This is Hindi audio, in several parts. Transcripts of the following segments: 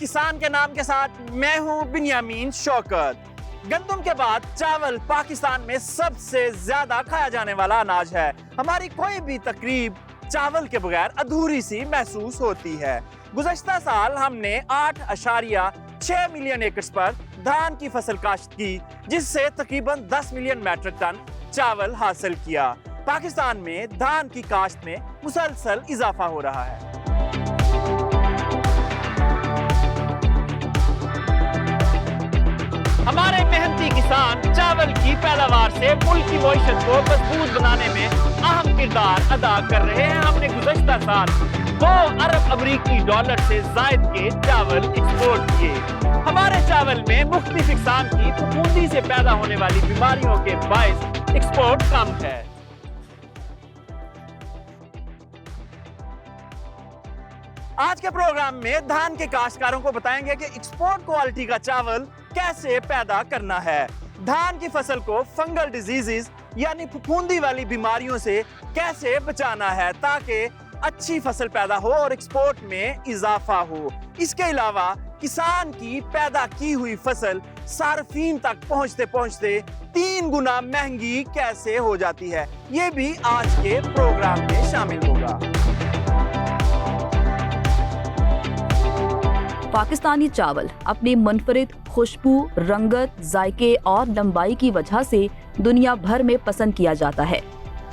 किसान के नाम के साथ मैं हूं बिन्यामीन शौकत। गंदम के बाद चावल पाकिस्तान में सबसे ज्यादा खाया जाने वाला अनाज है। हमारी कोई भी तकरीब चावल के बगैर अधूरी सी महसूस होती है। गुज़श्ता साल हमने 8.6 मिलियन एकड़ पर धान की फसल काश्त की, जिससे तकरीबन 10 मिलियन मैट्रिक टन चावल हासिल किया। पाकिस्तान में धान की काश्त में मुसलसल इजाफा हो रहा है। हमारे मेहनती किसान चावल की पैदावार से मुल्क की मईशत को मजबूत बनाने में अहम किरदार अदा कर रहे हैं। हमने गुज़श्ता साल 2 अरब अमरीकी डॉलर से जायद के चावल एक्सपोर्ट किए। हमारे चावल में मुख्तलिफ इक़साम की फफूंदी से पैदा होने वाली बीमारियों के बायस एक्सपोर्ट कम है। आज के प्रोग्राम में धान के काश्तकारों को बताएंगे कि एक्सपोर्ट क्वालिटी का चावल कैसे पैदा करना है, धान की फसल को फंगल डिजीजेस यानी फफूंदी वाली बीमारियों से कैसे बचाना है ताकि अच्छी फसल पैदा हो और एक्सपोर्ट में इजाफा हो। इसके अलावा किसान की पैदा की हुई फसल सार्फिन तक पहुंचते पहुंचते 3 गुना महंगी कैसे हो जाती है, ये भी आज के प्रोग्राम में शामिल होगा। पाकिस्तानी चावल अपनी मुनफरिद खुशबू, रंगत, जायके और लंबाई की वजह से दुनिया भर में पसंद किया जाता है।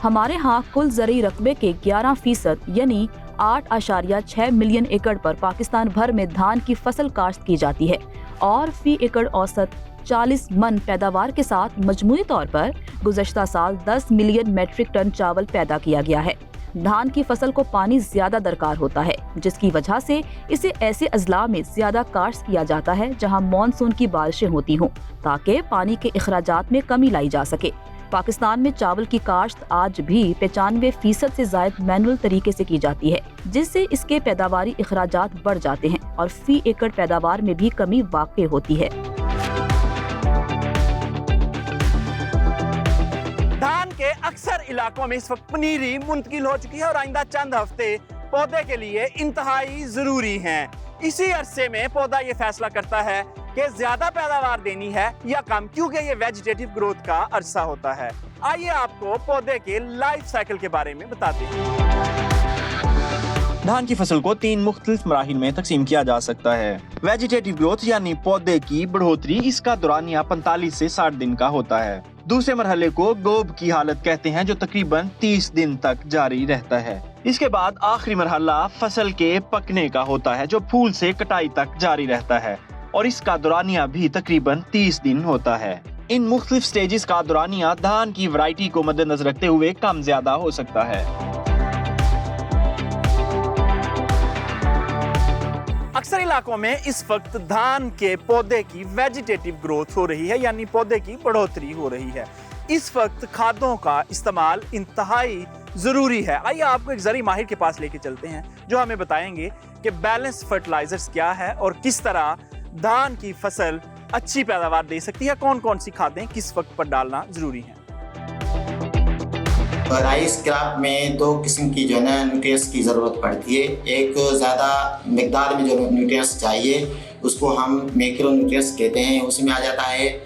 हमारे यहाँ कुल ज़रई रकबे के 11% यानी 8.6 मिलियन एकड़ पर पाकिस्तान भर में धान की फसल काश्त की जाती है और फी एकड़ औसत 40 मन पैदावार के साथ मजमूई तौर पर गुज़श्ता साल 10 मिलियन मेट्रिक टन चावल पैदा किया गया है। धान की फसल को पानी ज्यादा दरकार होता है, जिसकी वजह से इसे ऐसे अजला में ज्यादा काश्त किया जाता है जहां मॉनसून की बारिशें होती हों, ताकि पानी के अखराजात में कमी लाई जा सके। पाकिस्तान में चावल की काश्त आज भी 95% से ज्यादा मैनुअल तरीके से की जाती है, जिससे इसके पैदावारी अखराजात बढ़ जाते हैं और फी एकड़ पैदावार में भी कमी वाक़ई होती है। धान के अक्सर इलाकों में इस वक्त पनीरी मुंतकिल हो चुकी है और आइंदा चंद हफ्ते पौधे के लिए इंतहाई जरूरी हैं। इसी अरसे में पौधा ये फैसला करता है कि ज्यादा पैदावार देनी है या कम, क्योंकि ये वेजिटेटिव ग्रोथ का अरसा होता है। आइए आपको पौधे के लाइफ साइकिल के बारे में बताते हैं। धान की फसल को 3 मुख्तलिफ मराहिल में तकसीम किया जा सकता है। वेजिटेटिव ग्रोथ यानी पौधे की बढ़ोतरी, इसका दौरानिया 45 से 60 दिन का होता है। दूसरे मरहले को गोब की हालत कहते हैं, जो तकरीबन 30 दिन तक जारी रहता है। इसके बाद आखिरी मरहला फसल के पकने का होता है, जो फूल से कटाई तक जारी रहता है और इसका दौरानिया भी तकरीबन 30 दिन होता है। इन मुख्तलिफ स्टेजेस का दौरानिया धान की वैरायटी को मद्देनजर रखते हुए कम ज्यादा हो सकता है। अक्सर इलाकों में इस वक्त धान के पौधे की वेजिटेटिव ग्रोथ हो रही है, यानी पौधे की बढ़ोतरी हो रही है। इस वक्त खादों का इस्तेमाल इंतहाई जरूरी है। आइए आपको एक ज़री माहिर के पास लेके चलते हैं, जो हमें बताएंगे कि बैलेंस फर्टिलाइजर्स क्या है और किस तरह धान की फसल अच्छी पैदावार दे सकती है, कौन कौन सी खादें किस वक्त पर डालना जरूरी है। राइस क्रॉप में 2 किस्म की जो है ना न्यूट्रिएंट्स की ज़रूरत पड़ती है। एक ज़्यादा मिकदार में जो न्यूट्रिएंट्स चाहिए उसको हम मैक्रो न्यूट्रिएंट्स कहते हैं। उसमें आ जाता है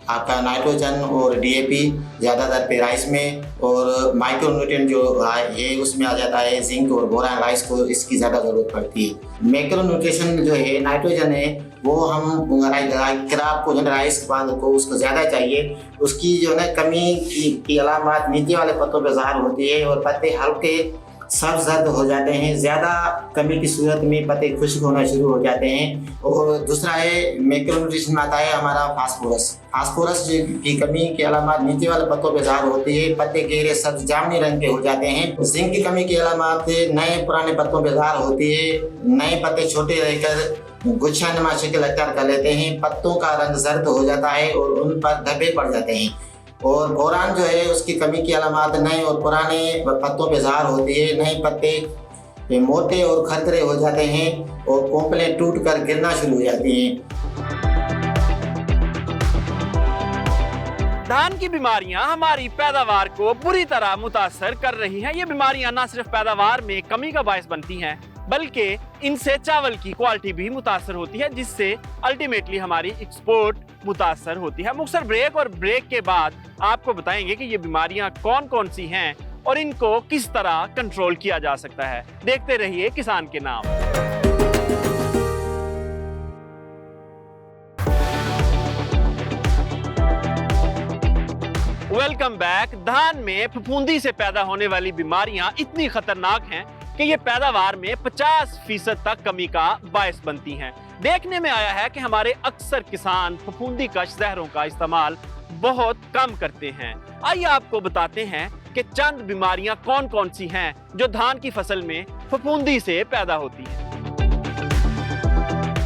आपका नाइट्रोजन और डीएपी ज़्यादातर पे राइस में, और माइक्रो न्यूट्रिएंट जो है उसमें आ जाता है जिंक और बोरान। राइस को इसकी ज़्यादा ज़रूरत पड़ती है। मैक्रो न्यूट्रिशन जो है नाइट्रोजन है वो हम क्रॉप को जो राइस को उसको ज़्यादा चाहिए। उसकी जो है कमी की अलामत नीचे वाले पत्तों पर ज़ाहिर होती है और पत्ते हल्के सब्ज जर्द हो जाते हैं। ज़्यादा कमी की सूरत में पत्ते खुश्क होना शुरू हो जाते हैं। और दूसरा है मैक्रोन्यूट्रिशन में आता है हमारा फास्फोरस। फास्फोरस की कमी की अलामत नीचे वाले पत्तों पे ज़ाहिर होती है, पत्ते गहरे सब्ज जामुनी रंग के हो जाते हैं। जिंक की कमी की अलामत नए पुराने पत्तों पे ज़ाहिर होती है, नए पत्ते छोटे रहकर गुच्छा नुमा शक्ल अख्तियार कर लेते हैं, पत्तों का रंग जर्द हो जाता है और उन पर धब्बे पड़ जाते हैं। और बोरान जो है उसकी कमी की अलामत नए और पुराने पत्तों पे ज़ाहिर होती है, नए पत्ते मोटे और खरदरे हो जाते हैं और कोंपलें टूट कर गिरना शुरू हो जाती हैं। धान की बीमारियां हमारी पैदावार को बुरी तरह मुतासर कर रही हैं। ये बीमारियां न सिर्फ पैदावार में कमी का बायस बनती हैं, बल्कि इनसे चावल की क्वालिटी भी मुतासर होती है, जिससे अल्टीमेटली हमारी एक्सपोर्ट मुतासर होती है। मुख्तसर ब्रेक, और ब्रेक के बाद आपको बताएंगे कि ये बीमारियां कौन कौन सी हैं और इनको किस तरह कंट्रोल किया जा सकता है। देखते रहिए किसान के नाम। Welcome back. धान में फफूंदी से पैदा होने वाली बीमारियां इतनी खतरनाक हैं कि ये पैदावार में 50% तक कमी का बायस बनती हैं। देखने में आया है कि हमारे अक्सर किसान फफूंदी कश जहरों का इस्तेमाल बहुत कम करते हैं। आइए आपको बताते हैं कि चंद बीमारियां कौन कौन सी हैं जो धान की फसल में फफूंदी से पैदा होती हैं।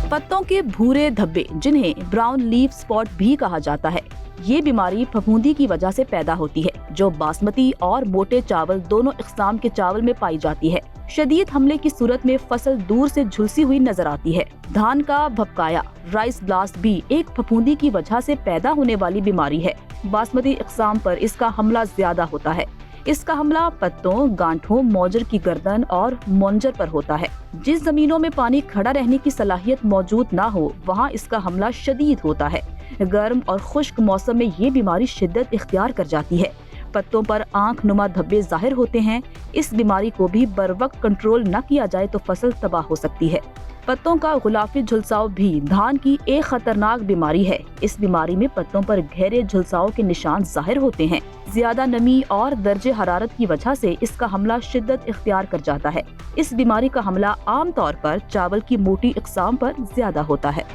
पत्तों के भूरे धब्बे, जिन्हें ब्राउन लीफ स्पॉट भी कहा जाता है, ये बीमारी फफूंदी की वजह से पैदा होती है, जो बासमती और मोटे चावल दोनों इक़साम के चावल में पाई जाती है। शदीद हमले की सूरत में फसल दूर से झुलसी हुई नजर आती है। धान का भपकाया, राइस ब्लास्ट भी एक फफूंदी की वजह से पैदा होने वाली बीमारी है। बासमती इक़साम पर इसका हमला ज्यादा होता है। इसका हमला पत्तों, गांठों, मौजर की गर्दन और मोंजर पर होता है। जिस जमीनों में पानी खड़ा रहने की सलाहियत मौजूद ना हो, वहाँ इसका हमला शदीद होता है। गर्म और खुश्क मौसम में ये बीमारी शिद्दत इख्तियार कर जाती है। पत्तों पर आंख नुमा धब्बे जाहिर होते हैं। इस बीमारी को भी बरवक्त कंट्रोल न किया जाए तो फसल तबाह हो सकती है। पत्तों का गुलाफी झुलसाव भी धान की एक खतरनाक बीमारी है। इस बीमारी में पत्तों पर गहरे झुलसाव के निशान जाहिर होते हैं। ज्यादा नमी और दर्जे हरारत की वजह से इसका हमला शिद्दत इख्तियार कर जाता है। इस बीमारी का हमला आम तौर पर चावल की मोटी इक़साम पर ज्यादा होता है।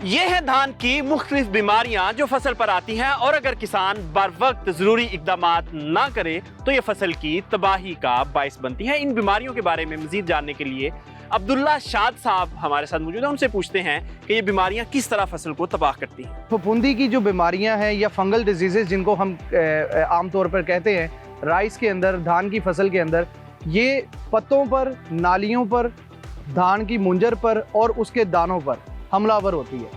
ये है धान की मुख्तलिफ बीमारियां जो फसल पर आती हैं, और अगर किसान बर वक्त जरूरी इकदामात ना करे तो ये फसल की तबाही का बायस बनती है। इन बीमारियों के बारे में मजीद जानने के लिए अब्दुल्ला शाद साहब हमारे साथ मौजूद हैं। उनसे पूछते हैं कि ये बीमारियां किस तरह फसल को तबाह करती हैं। फफूंदी की जो बीमारियां हैं या फंगल डिजीजेज जिनको हम आमतौर पर कहते हैं, राइस के अंदर, धान की फसल के अंदर, ये पत्तों पर, नालियों पर, धान की मुंजर पर और उसके दानों पर हमलावर होती है,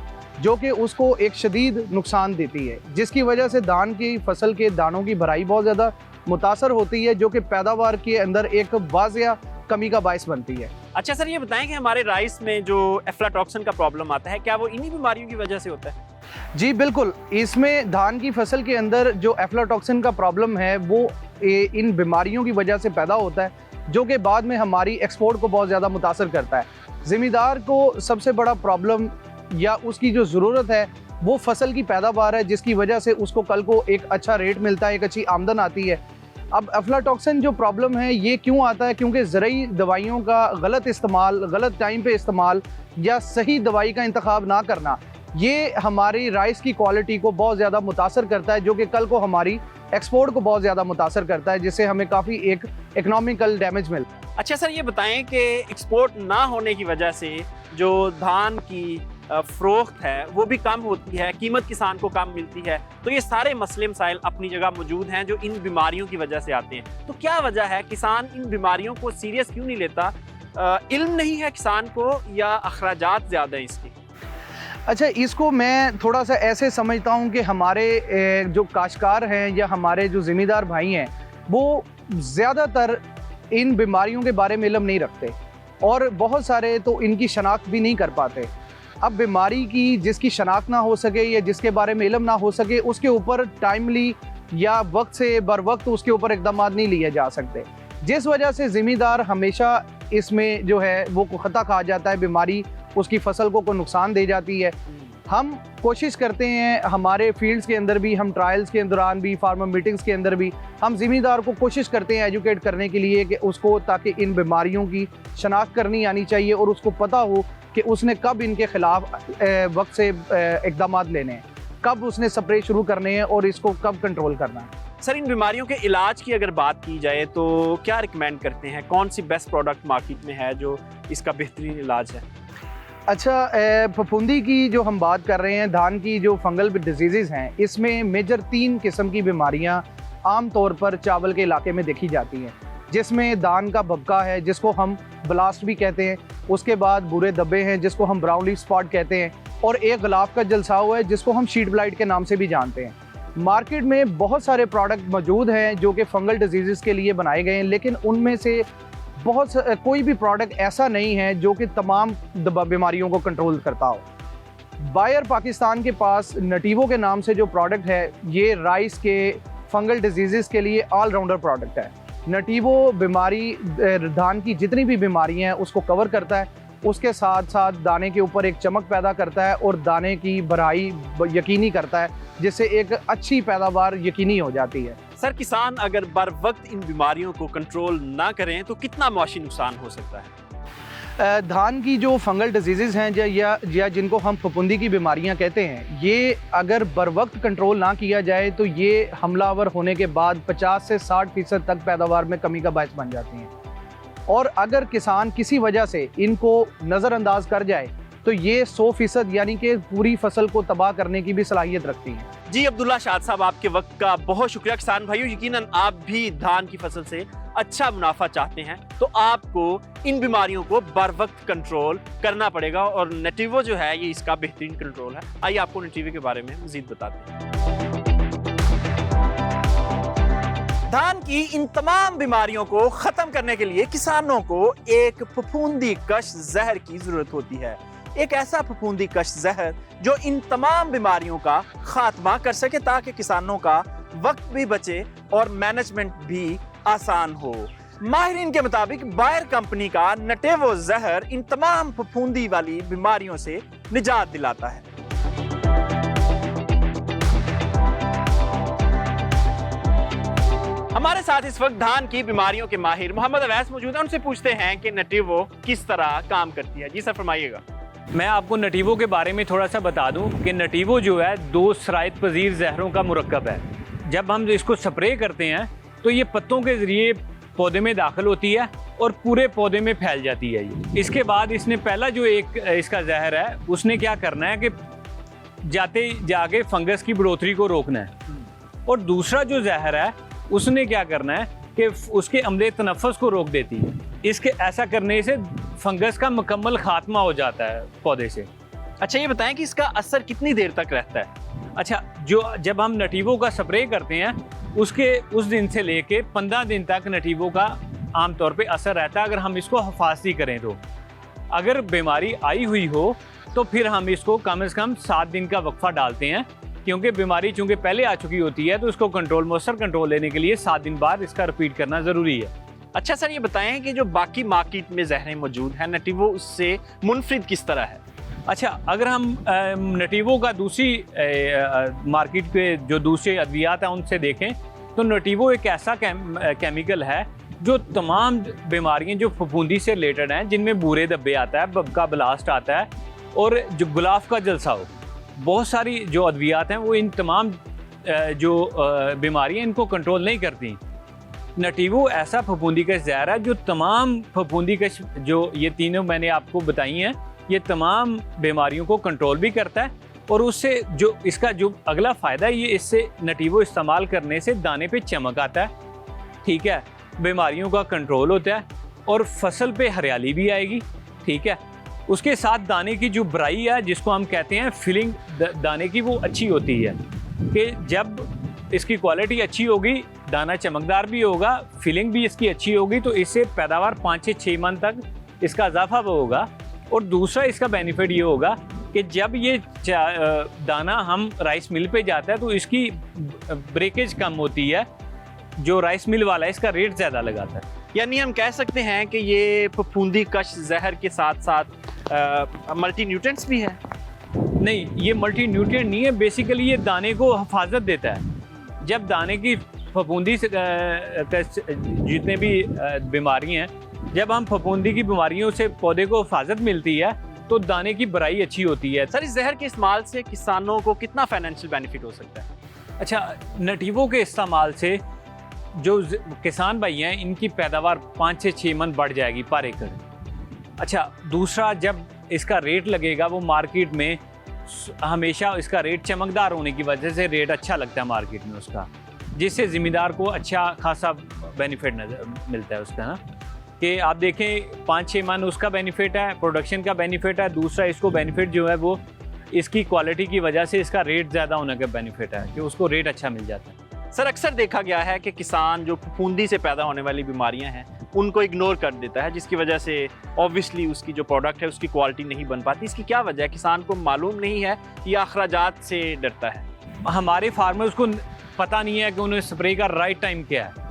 जो कि उसको एक शदीद नुकसान देती है, जिसकी वजह से धान की फसल के दानों की भराई बहुत ज़्यादा मुतासर होती है, जो कि पैदावार के अंदर एक वाज़िया कमी का बायस बनती है। अच्छा सर, ये बताएं कि हमारे राइस में जो एफ्लाटॉक्सिन का प्रॉब्लम आता है, क्या वो इन्हीं बीमारियों की वजह से होता है? जी बिल्कुल, इसमें धान की फसल के अंदर जो एफ्लाटॉक्सिन का प्रॉब्लम है वो इन बीमारियों की वजह से पैदा होता है, जो कि बाद में हमारी एक्सपोर्ट को बहुत ज़्यादा मुतासर करता है। ज़मींदार को सबसे बड़ा प्रॉब्लम या उसकी जो ज़रूरत है वो फसल की पैदावार है, जिसकी वजह से उसको कल को एक अच्छा रेट मिलता है, एक अच्छी आमदन आती है। अब एफ्लाटॉक्सिन जो प्रॉब्लम है ये क्यों आता है? क्योंकि ज़रूरी दवाइयों का गलत इस्तेमाल, गलत टाइम पे इस्तेमाल या सही दवाई का इंतखाब ना करना, ये हमारी राइस की क्वालिटी को बहुत ज़्यादा मुतासर करता है, जो कि कल को हमारी एक्सपोर्ट को बहुत ज़्यादा मुतासर करता है, जिससे हमें काफ़ी एक इकोनॉमिकल डैमेज मिलता है। अच्छा सर, ये बताएं कि एक्सपोर्ट ना होने की वजह से जो धान की फ़रोख्त है वो भी कम होती है, कीमत किसान को कम मिलती है, तो ये सारे मसले मसाइल अपनी जगह मौजूद हैं जो इन बीमारियों की वजह से आते हैं। तो क्या वजह है, किसान इन बीमारियों को सीरियस क्यों नहीं लेता? इल्म नहीं है किसान को या अखराजात ज़्यादा हैं इसकी? अच्छा, इसको मैं थोड़ा सा ऐसे समझता हूँ कि हमारे जो काश्तकार हैं या हमारे जो ज़मींदार भाई हैं वो ज़्यादातर इन बीमारियों के बारे में इल्म नहीं रखते, और बहुत सारे तो इनकी शनाख्त भी नहीं कर पाते। अब बीमारी की जिसकी शनाख्त ना हो सके या जिसके बारे में इल्म ना हो सके, उसके ऊपर टाइमली या वक्त से बर वक्त उसके ऊपर इक़दाम नहीं लिए जा सकते, जिस वजह से ज़मींदार हमेशा इसमें जो है वो खता खा जाता है, बीमारी उसकी फसल को नुकसान दे जाती है। हम कोशिश करते हैं हमारे फील्ड्स के अंदर भी, हम ट्रायल्स के दौरान भी, फार्मर मीटिंग्स के अंदर भी, हम ज़मींदार को कोशिश करते हैं एजुकेट करने के लिए कि उसको, ताकि इन बीमारियों की शनाख्त करनी आनी चाहिए और उसको पता हो कि उसने कब इनके ख़िलाफ़ वक्त से इक़दाम लेने हैं, कब उसने स्प्रे शुरू करने हैं और इसको कब कंट्रोल करना है। सर, इन बीमारियों के इलाज की अगर बात की जाए तो क्या रिकमेंड करते हैं? कौन सी बेस्ट प्रोडक्ट मार्केट में है जो इसका बेहतरीन इलाज है? अच्छा, फफूंदी की जो हम बात कर रहे हैं, धान की जो फंगल डिजीज़ हैं, इसमें मेजर 3 किस्म की बीमारियां आम तौर पर चावल के इलाके में देखी जाती हैं, जिसमें दान का भबका है जिसको हम ब्लास्ट भी कहते हैं, उसके बाद भूरे धब्बे हैं जिसको हम ब्राउन लीफ स्पॉट कहते हैं, और एक गुलाब का जलसाव है जिसको हम शीट ब्लाइट के नाम से भी जानते हैं। मार्केट में बहुत सारे प्रोडक्ट मौजूद हैं जो कि फंगल डिजीज़ के लिए बनाए गए हैं, लेकिन उनमें से कोई भी प्रोडक्ट ऐसा नहीं है जो कि तमाम बीमारियों को कंट्रोल करता हो। बायर पाकिस्तान के पास नटीवो के नाम से जो प्रोडक्ट है, ये राइस के फंगल डिजीज़ के लिए ऑलराउंडर प्रोडक्ट है। नटीवो बीमारी, धान की जितनी भी बीमारियां हैं उसको कवर करता है, उसके साथ साथ दाने के ऊपर एक चमक पैदा करता है और दाने की भराई यकीनी करता है, जिससे एक अच्छी पैदावार यकीनी हो जाती है। सर, किसान अगर बर वक्त इन बीमारियों को कंट्रोल ना करें तो कितना मुआशी नुकसान हो सकता है? धान की जो फंगल डिजीज़ हैं या जिनको हम फफूंदी की बीमारियां कहते हैं, ये अगर बर वक्त कंट्रोल ना किया जाए तो ये हमलावर होने के बाद 50 से 60% तक पैदावार में कमी का बायस बन जाती हैं। और अगर किसान किसी वजह से इनको नज़रअंदाज कर जाए तो ये 100% यानी कि पूरी फसल को तबाह करने की भी सलाहियत रखती हैं। जी अब्दुल्ला शाद साहब, आपके वक्त का बहुत शुक्रिया। किसान भाइयों, यकीनन आप भी धान की फसल से अच्छा मुनाफा चाहते हैं तो आपको इन बीमारियों को बर वक्त कंट्रोल करना पड़ेगा और नटीवो जो है ये इसका बेहतरीन कंट्रोल है। आइए आपको नटीवो के बारे में मजीद बताते हैं। धान की इन तमाम बीमारियों को खत्म करने के लिए किसानों को एक फफूंदी कश जहर की जरूरत होती है। एक ऐसा फफूंदी कश जहर जो इन तमाम बीमारियों का खात्मा कर सके ताकि किसानों का वक्त भी बचे और मैनेजमेंट भी आसान हो। माहिरीन के मुताबिक बायर कंपनी का नटेवो जहर इन तमाम फफूंदी वाली बीमारियों से निजात दिलाता है। हमारे साथ इस वक्त धान की बीमारियों के माहिर मोहम्मद अवैस मौजूद हैं। उनसे पूछते हैं कि नटीवो किस तरह काम करती है। जी सर, फरमाइएगा। मैं आपको नटीवो के बारे में थोड़ा सा बता दूं कि नटीवो जो है 2 सरायत पजीर जहरों का मुरक्कब है। जब हम इसको स्प्रे करते हैं तो ये पत्तों के ज़रिए पौधे में दाखिल होती है और पूरे पौधे में फैल जाती है ये। इसके बाद इसने पहला जो एक इसका जहर है उसने क्या करना है कि जाके फंगस की बढ़ोतरी को रोकना है, और दूसरा जो जहर है उसने क्या करना है कि उसके अमले तनफ़्फ़ुस को रोक देती है। इसके ऐसा करने से फंगस का मुकम्मल खात्मा हो जाता है पौधे से। अच्छा, ये बताएं कि इसका असर कितनी देर तक रहता है? अच्छा, जब हम नटीवो का स्प्रे करते हैं उस दिन से लेके 15 दिन तक नटीवो का आमतौर पे असर रहता है, अगर हम इसको हिफाजती करें तो। अगर बीमारी आई हुई हो तो फिर हम इसको कम से कम 7 दिन का वक्फा डालते हैं, क्योंकि बीमारी चूंकि पहले आ चुकी होती है तो उसको मौसर कंट्रोल लेने के लिए 7 दिन बाद इसका रिपीट करना ज़रूरी है। अच्छा सर, ये बताएं कि जो बाकी मार्केट में जहरें मौजूद हैं, नटीवो उससे मुनफरिद किस तरह है? अच्छा, अगर हम नटीवो का दूसरी मार्केट के जो दूसरे अद्वियात हैं उनसे देखें तो नटीवो एक ऐसा केमिकल है जो तमाम बीमारियां जो फफूंदी से रिलेटेड हैं, जिनमें बूरे धब्बे आता है, बबका ब्लास्ट आता है और जो गुलाफ का जलसा हो, बहुत सारी जो अद्वियात हैं वो इन तमाम जो बीमारियां इनको कंट्रोल नहीं करती। नटीवो ऐसा फफूंदी का जहर है जो तमाम फफूंदी का जो ये तीनों मैंने आपको बताई हैं, ये तमाम बीमारियों को कंट्रोल भी करता है, और उससे जो इसका जो अगला फ़ायदा है, ये इससे नटीवो इस्तेमाल करने से दाने पे चमक आता है, ठीक है, बीमारियों का कंट्रोल होता है और फसल पे हरियाली भी आएगी, ठीक है। उसके साथ दाने की जो भराई है, जिसको हम कहते हैं फिलिंग दाने की, वो अच्छी होती है कि जब इसकी क्वालिटी अच्छी होगी, दाना चमकदार भी होगा, फिलिंग भी इसकी अच्छी होगी, तो इससे पैदावार 5 से 6 मन तक इसका इजाफा होगा। और दूसरा इसका बेनिफिट ये होगा कि जब ये दाना हम राइस मिल पे जाता है तो इसकी ब्रेकेज कम होती है, जो राइस मिल वाला है इसका रेट ज़्यादा लगाता है। यानी हम कह सकते हैं कि ये फफूंदी कश जहर के साथ साथ मल्टी न्यूट्रिएंट्स भी है? नहीं, ये मल्टी न्यूट्रिएंट नहीं है, बेसिकली ये दाने को हिफाजत देता है। जब दाने की फफूंदी से जितने भी बीमारी हैं, जब हम फफूंदी की बीमारियों से पौधे को हिफाजत मिलती है तो दाने की भराई अच्छी होती है। सर, इस जहर के इस्तेमाल से किसानों को कितना फाइनेंशियल बेनिफिट हो सकता है? अच्छा, नटीवो के इस्तेमाल से जो किसान भाई हैं इनकी पैदावार 5 से 6 मन बढ़ जाएगी पर एकड़। अच्छा, दूसरा जब इसका रेट लगेगा वो मार्केट में हमेशा इसका रेट चमकदार होने की वजह से रेट अच्छा लगता है मार्केट में उसका, जिससे ज़मींदार को अच्छा खासा बेनिफिट मिलता है उसका ना, कि आप देखें 5-6 मन उसका बेनिफिट है, प्रोडक्शन का बेनिफिट है। दूसरा इसको बेनिफिट जो है वो इसकी क्वालिटी की वजह से इसका रेट ज़्यादा होने का बेनिफिट है कि उसको रेट अच्छा मिल जाता है। सर अक्सर देखा गया है कि किसान जो फफूंदी से पैदा होने वाली बीमारियां हैं उनको इग्नोर कर देता है, जिसकी वजह से ऑब्वियसली उसकी जो प्रोडक्ट है उसकी क्वालिटी नहीं बन पाती। इसकी क्या वजह है? किसान को मालूम नहीं है या अखराजात से डरता है? हमारे फार्मर्स को पता नहीं है कि उन्हें स्प्रे का राइट टाइम क्या है।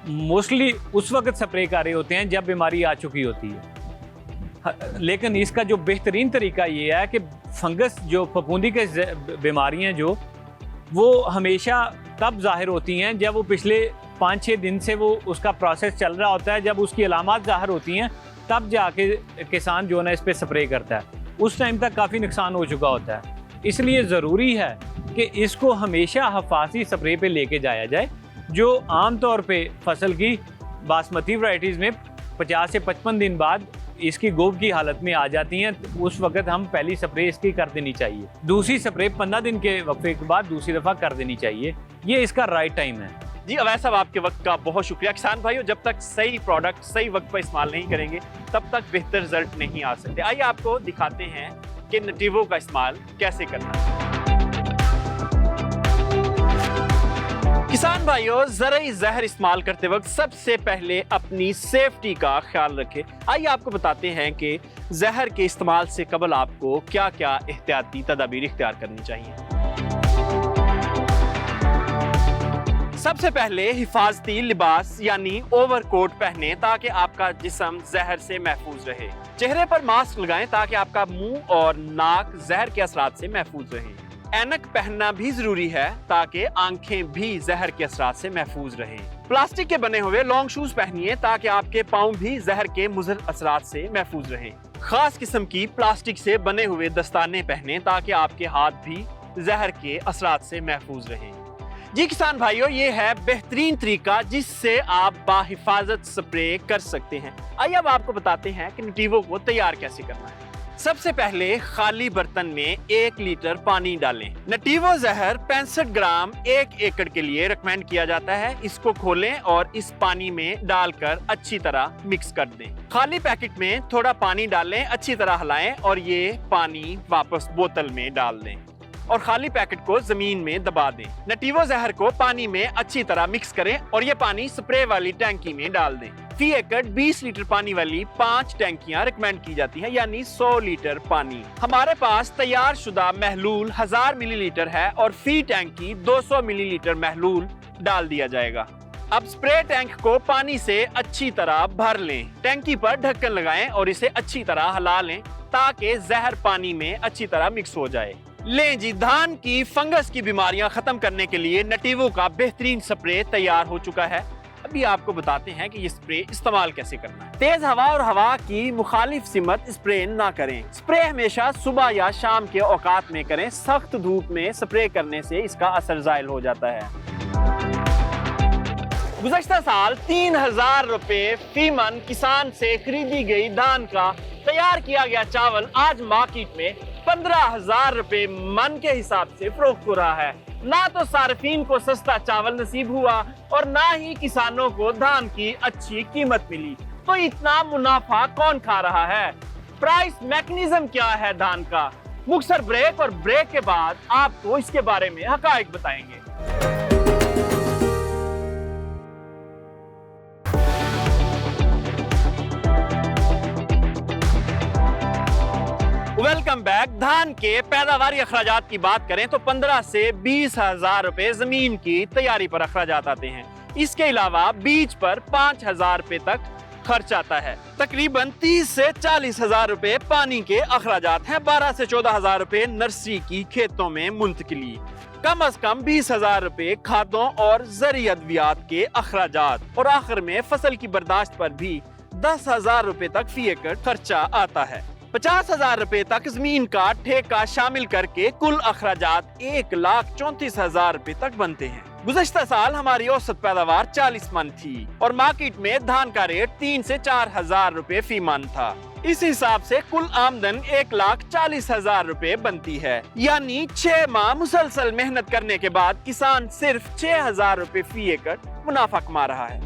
मोस्टली उस वक्त स्प्रे कर रहे होते हैं जब बीमारी आ चुकी होती है। लेकिन इसका जो बेहतरीन तरीका ये है कि फंगस जो फफूंदी के बीमारियां जो वो हमेशा तब जाहिर होती हैं जब वो पिछले 5-6 दिन से वो उसका प्रोसेस चल रहा होता है। जब उसकी अलामात ज़ाहिर होती हैं तब जाके किसान जो है ना इस पर स्प्रे करता है। उस टाइम तक काफ़ी नुकसान हो चुका होता है। इसलिए ज़रूरी है कि इसको हमेशा हिफाजी स्प्रे पे लेके जाया जाए। जो आम तौर पे फसल की बासमती वैरायटीज़ में 50 से 55 दिन बाद इसकी गोब की हालत में आ जाती हैं, उस वक्त हम पहली स्प्रे इसकी कर देनी चाहिए। दूसरी स्प्रे 15 दिन के वक्फे के बाद दूसरी दफ़ा कर देनी चाहिए। ये इसका राइट टाइम है। जी अवैस साहब, आपके वक्त का बहुत शुक्रिया। किसान भाइयों, जब तक सही प्रोडक्ट सही वक्त पर इस्तेमाल नहीं करेंगे तब तक बेहतर रिजल्ट नहीं आ सकते। आइए आपको दिखाते हैं कि नटीवो का इस्तेमाल कैसे करना है। किसान भाइयों, ज़रूरी जहर इस्तेमाल करते वक्त सबसे पहले अपनी सेफ्टी का ख्याल रखें। आइए आपको बताते हैं कि जहर के इस्तेमाल से कबल आपको क्या क्या एहतियाती तदाबीर इख्तियार करनी चाहिए। सबसे पहले हिफाजती लिबास यानी ओवरकोट पहने ताकि आपका जिस्म जहर से महफूज रहे। चेहरे पर मास्क लगाएं ताकि आपका मुंह और नाक जहर के असरात से महफूज रहे। ऐनक पहनना भी जरूरी है ताकि आंखें भी जहर के असरात से महफूज रहें। प्लास्टिक के बने हुए लॉन्ग शूज पहनिए ताकि आपके पाँव भी जहर के मुज़र असरात से महफूज रहें। खास किस्म की प्लास्टिक से बने हुए दस्ताने पहने ताकि आपके हाथ भी जहर के असरात से महफूज रहें। जी किसान भाइयों, ये है बेहतरीन तरीका जिससे आप बाहिफाजत स्प्रे कर सकते हैं। आइए अब आपको बताते हैं कि नटीवो को तैयार कैसे करना है। सबसे पहले खाली बर्तन में 1 लीटर पानी डालें। नटीवो जहर 65 ग्राम 1 एकड़ के लिए रिकमेंड किया जाता है। इसको खोलें और इस पानी में डालकर अच्छी तरह मिक्स कर दें। खाली पैकेट में थोड़ा पानी डालें, अच्छी तरह हिलाएं और ये पानी वापस बोतल में डाल दें और खाली पैकेट को जमीन में दबा दें। नटीवो जहर को पानी में अच्छी तरह मिक्स करें और ये पानी स्प्रे वाली टैंकी में डाल दें। फी एकड़ 20 लीटर पानी वाली 5 टैंकियां रिकमेंड की जाती हैं, यानी 100 लीटर पानी। हमारे पास तैयार शुदा महलूल 1000 मिलीलीटर है और फी टैंकी 200 मिलीलीटर महलूल डाल दिया जाएगा। अब स्प्रे टैंक को पानी से अच्छी तरह भर लें। टैंकी पर ढक्कन लगाएं और इसे अच्छी तरह हिला लें ताकि जहर पानी में अच्छी तरह मिक्स हो जाए। लें जी, धान की फंगस की बीमारियां खत्म करने के लिए नटीवो का बेहतरीन स्प्रे तैयार हो चुका है। अभी आपको बताते हैं कि ये स्प्रे इस्तेमाल कैसे करना है। तेज हवा और हवा की मुखालिफ सिमत स्प्रे ना करें। स्प्रे हमेशा सुबह या शाम के औकात में करें। सख्त धूप में स्प्रे करने से इसका असर ज़ायल हो जाता है। गुज़श्ता साल 3000 रुपए फी मन किसान से खरीदी गई धान का तैयार किया गया चावल आज मार्केट में 15,000 रुपए मन के हिसाब से फरोख्त हो रहा है। ना तो सार्फिन को सस्ता चावल नसीब हुआ और ना ही किसानों को धान की अच्छी कीमत मिली। तो इतना मुनाफा कौन खा रहा है? प्राइस मैकेनिज्म क्या है धान का? मुख्तसर ब्रेक और ब्रेक के बाद आपको इसके बारे में हकायक बताएंगे। Welcome back. धान के पैदावारी अखराजात की बात करें तो 15 से 20,000 रुपए जमीन की तैयारी पर अखराजात आते हैं। इसके अलावा बीज पर 5,000 रुपए तक खर्च आता है। तकरीबन 30 से 40,000 रुपए पानी के अखराजात हैं। 12 से 14,000 रुपए नर्सरी की खेतों में मुंतकिली। कम से कम 20,000 रुपए खादों और ज़रूरी अद्वियात के अखराजात और आखिर में फसल की बर्दाश्त पर भी 10,000 रुपए तक फी एकड़ खर्चा आता है। 50,000 रुपए तक जमीन का ठेका शामिल करके कुल अखराजात 1,34,000 रुपए तक बनते हैं। गुज़श्ता साल हमारी औसत पैदावार 40 मन थी और मार्केट में धान का रेट 3 से 4,000 रुपए फी मन था। इस हिसाब से कुल आमदन 1,40,000 रुपए बनती है, यानी 6 माह मुसलसल मेहनत करने के बाद किसान सिर्फ 6,000 रुपए फी एकड़ मुनाफा कमा रहा है।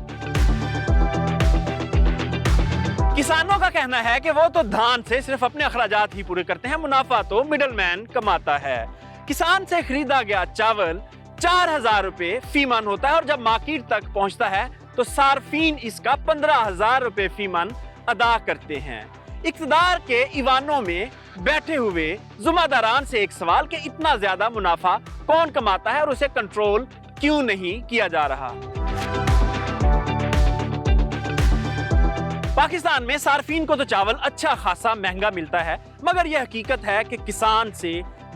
किसानों का कहना है कि वो तो धान से सिर्फ अपने अखराजात ही पूरे करते हैं, मुनाफा तो मिडलमैन कमाता है। किसान से खरीदा गया चावल 4,000 रुपए फी मन होता है और जब मार्केट तक पहुंचता है तो सार्फिन इसका 15,000 रुपए फी मन अदा करते हैं। इक़्तिदार के ईवानों में बैठे हुए जुम्मेदारान से एक सवाल कि इतना ज्यादा मुनाफा कौन कमाता है और उसे कंट्रोल क्यों नहीं किया जा रहा। पाकिस्तान में सार्फिन को तो चावल अच्छा खासा महंगा मिलता है, मगर यह हकीकत है कि किसान से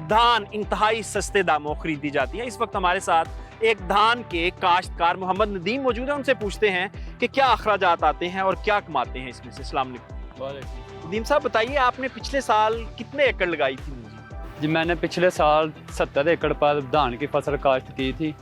धान इंतहाई सस्ते दामों खरीदी जाती है। इस वक्त हमारे साथ एक धान के काश्तकार मोहम्मद नदीम मौजूद है, उनसे पूछते हैं कि क्या अखराजात आते हैं और क्या कमाते हैं इसमें से। अस्सलाम वालेकुम। नदीम साहब बताइए, आपने पिछले साल कितने एकड़ लगाई थी मूंगी? जी मैंने पिछले साल 70 एकड़ पर धान की फसल काश्त की थी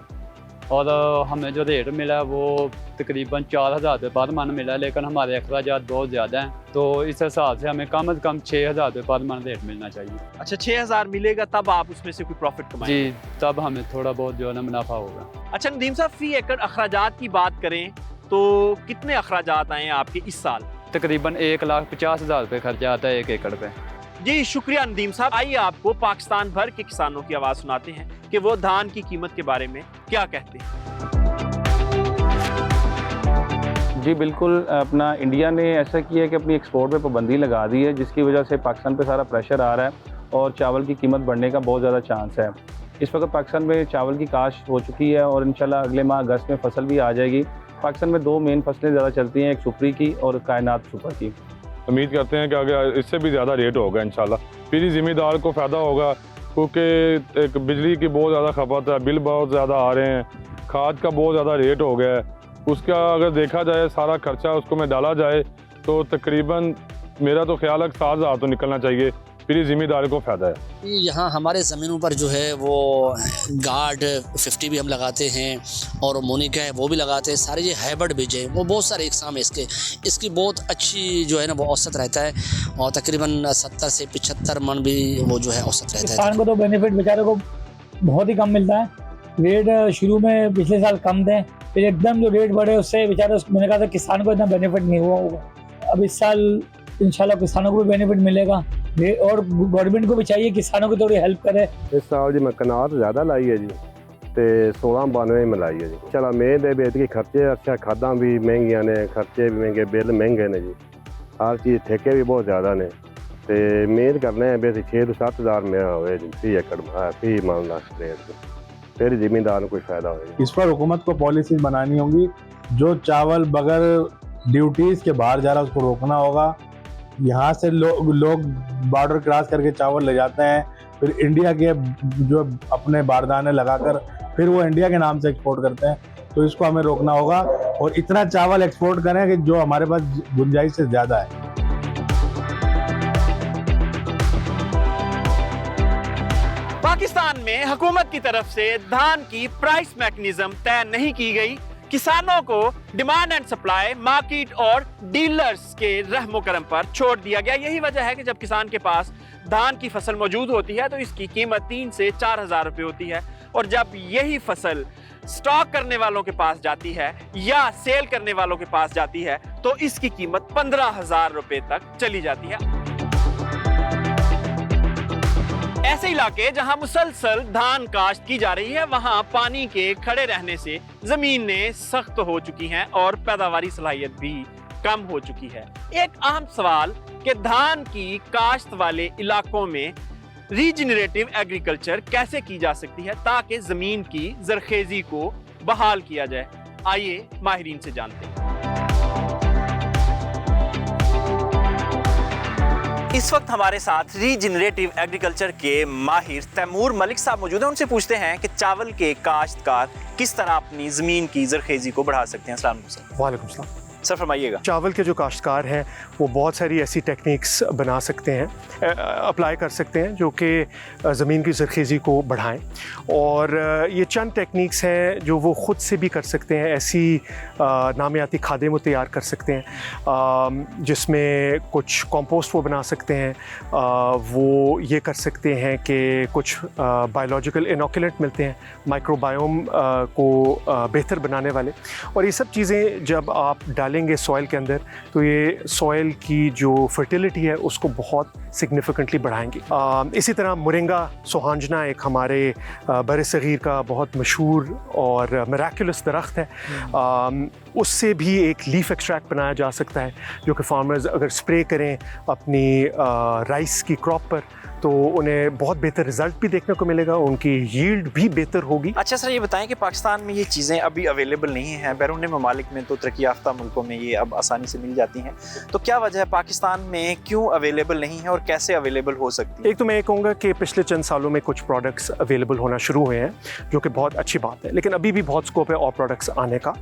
और हमें जो रेट मिला वो तकरीबन 4,000 रुपये पर मन मिला, लेकिन हमारे अखराजात बहुत ज़्यादा हैं तो इस हिसाब से हमें कम से कम 6,000 रुपये पर मन रेट मिलना चाहिए। अच्छा, 6,000 मिलेगा तब आप उसमें से कोई प्रॉफिट कमाएंगे? जी, तब हमें थोड़ा बहुत जो है ना मुनाफा होगा। अच्छा नदीम साहब, फी एकड़ अखराजात की बात करें तो कितने अखराजात आए हैं आपके इस साल? तकरीबन 1,50,000 रुपये खर्चा आता है 1 एकड़ पे। जी शुक्रिया नदीम साहब। आइए आपको पाकिस्तान भर के किसानों की आवाज़ सुनाते हैं कि वो धान की कीमत के बारे में क्या कहते हैं। जी बिल्कुल, अपना इंडिया ने ऐसा किया है कि अपनी एक्सपोर्ट पे पाबंदी लगा दी है, जिसकी वजह से पाकिस्तान पे सारा प्रेशर आ रहा है और चावल की कीमत बढ़ने का बहुत ज़्यादा चांस है। इस वक्त पाकिस्तान में चावल की काश्त हो चुकी है और इंशाल्लाह अगले माह अगस्त में फसल भी आ जाएगी। पाकिस्तान में 2 मेन फसलें ज़्यादा चलती हैं, एक सुपरी की और कायनात सुपर की। उम्मीद करते हैं कि आगे इससे भी ज़्यादा रेट होगा इंशाल्लाह, फिर ही ज़िम्मेदार को फ़ायदा होगा, क्योंकि एक बिजली की बहुत ज़्यादा खपत है, बिल बहुत ज़्यादा आ रहे हैं, खाद का बहुत ज़्यादा रेट हो गया है। उसका अगर देखा जाए सारा खर्चा उसको में डाला जाए तो तकरीबन मेरा तो ख्याल है 7,000 तो निकलना चाहिए, फिर ही ज़िम्मेदार को फ़ायदा है। यहाँ हमारे ज़मीनों पर जो है वो गार्ड 50 भी हम लगाते हैं और मोनिका है वो भी लगाते हैं। सारे ये हाइब्रिड बीज है, वो बहुत सारे इकसाम है इसकी बहुत अच्छी जो है ना वो औसत रहता है और तकरीबन 70 से 75 मन भी वो जो है औसत रहता है। किसान को तो बेनिफिट बेचारे को बहुत ही कम मिलता है। रेट शुरू में पिछले साल कम थे, फिर एकदम जो रेट बढ़े उससे बेचारे मैंने कहा था किसान को इतना बेनिफिट नहीं हुआ होगा। अब इस साल इंशाल्लाह किसानों को भी बेनिफिट मिलेगा और गवर्नमेंट को भी चाहिए किसानों की थोड़ी हेल्प करे। इस साल जी मैं कनात ज़्यादा लाई है जी, तो 1692 में लाई है जी। चलो मेद है बेत के खर्चे अच्छा, खादा भी महंगिया ने, खर्चे भी महंगे, बिल महंगे ने जी, हर चीज़ ठेके भी बहुत ज़्यादा ने, तो मेद करने हैं बेत 6 से 7,000 में होए जी फी एकड़ फी मामला रेट, फिर ज़मींदार को कोई फ़ायदा होगा। इस पर हुकूमत को पॉलिसीज बनानी होगी, जो चावल बगैर ड्यूटीज़ के बाहर जा रहा है उसको रोकना होगा। यहाँ से लोग बॉर्डर क्रॉस करके चावल ले जाते हैं, फिर इंडिया के जो अपने बारदाने लगाकर फिर वो इंडिया के नाम से एक्सपोर्ट करते हैं, तो इसको हमें रोकना होगा और इतना चावल एक्सपोर्ट करें कि जो हमारे पास गुंजाइश से ज़्यादा है। पाकिस्तान में हुकूमत की तरफ से धान की प्राइस मैकेनिज्म तय नहीं की गई। किसानों को डिमांड एंड सप्लाई, मार्केट और डीलर्स के रहमो करम पर छोड़ दिया गया। यही वजह है कि जब किसान के पास धान की फसल मौजूद होती है तो इसकी कीमत 3 से 4,000 रुपये होती है और जब यही फसल स्टॉक करने वालों के पास जाती है या सेल करने वालों के पास जाती है तो इसकी कीमत 15,000 रुपये तक चली जाती है। ऐसे इलाके जहां मुसलसल धान काश्त की जा रही है वहां पानी के खड़े रहने से जमीनें सख्त हो चुकी हैं और पैदावारी सलाहियत भी कम हो चुकी है। एक अहम सवाल कि धान की काश्त वाले इलाकों में रीजनरेटिव एग्रीकल्चर कैसे की जा सकती है ताकि जमीन की जरखेजी को बहाल किया जाए। आइए माहिरीन से जानते हैं। इस वक्त हमारे साथ रीजनरेटिव एग्रीकल्चर के माहिर तैमूर मलिक साहब मौजूद हैं, उनसे पूछते हैं कि चावल के काश्तकार किस तरह अपनी ज़मीन की ज़रखेज़ी को बढ़ा सकते हैं। अस्सलाम वालेकुम। वालेकुम सलाम। सर फरमाइएगा। चावल के जो काश्तकार हैं वो बहुत सारी ऐसी टेक्निक्स बना सकते हैं, अप्लाई कर सकते हैं जो कि ज़मीन की ज़रखेज़ी को बढ़ाएं और ये चंद टेक्निक्स हैं जो वो ख़ुद से भी कर सकते हैं। ऐसी नामियाती खादें वो तैयार कर सकते हैं जिसमें कुछ कंपोस्ट वो बना सकते हैं, वो ये कर सकते हैं कि कुछ बायोलॉजिकल इनोकुलेंट मिलते हैं माइक्रोबायोम को बेहतर बनाने वाले, और ये सब चीज़ें जब आप डालें डालेंगे सॉइल के अंदर तो ये सॉइल की जो फर्टिलिटी है उसको बहुत सिग्निफिकेंटली बढ़ाएंगे। इसी तरह मोरिंगा सोहांजना एक हमारे बर-ए-सग़ीर का बहुत मशहूर और मिराकुलस दरख्त है। उससे भी एक लीफ एक्सट्रैक्ट बनाया जा सकता है जो कि फार्मर्स अगर स्प्रे करें अपनी राइस की क्रॉप पर तो उन्हें बहुत बेहतर रिजल्ट भी देखने को मिलेगा, उनकी यील्ड भी बेहतर होगी। अच्छा सर, ये बताएं कि पाकिस्तान में ये चीज़ें अभी अवेलेबल नहीं हैं, बैरूनी ममालिक में तो तरक्की याफ्ता मुल्कों में ये अब आसानी से मिल जाती हैं, तो क्या वजह है पाकिस्तान में क्यों अवेलेबल नहीं है और कैसे अवेलेबल हो सकती है? एक तो मैं ये कहूँगा कि पिछले चंद सालों में कुछ प्रोडक्ट्स अवेलेबल होना शुरू हुए हैं जो कि बहुत अच्छी बात है, लेकिन अभी भी बहुत स्कोप है और प्रोडक्ट्स आने का।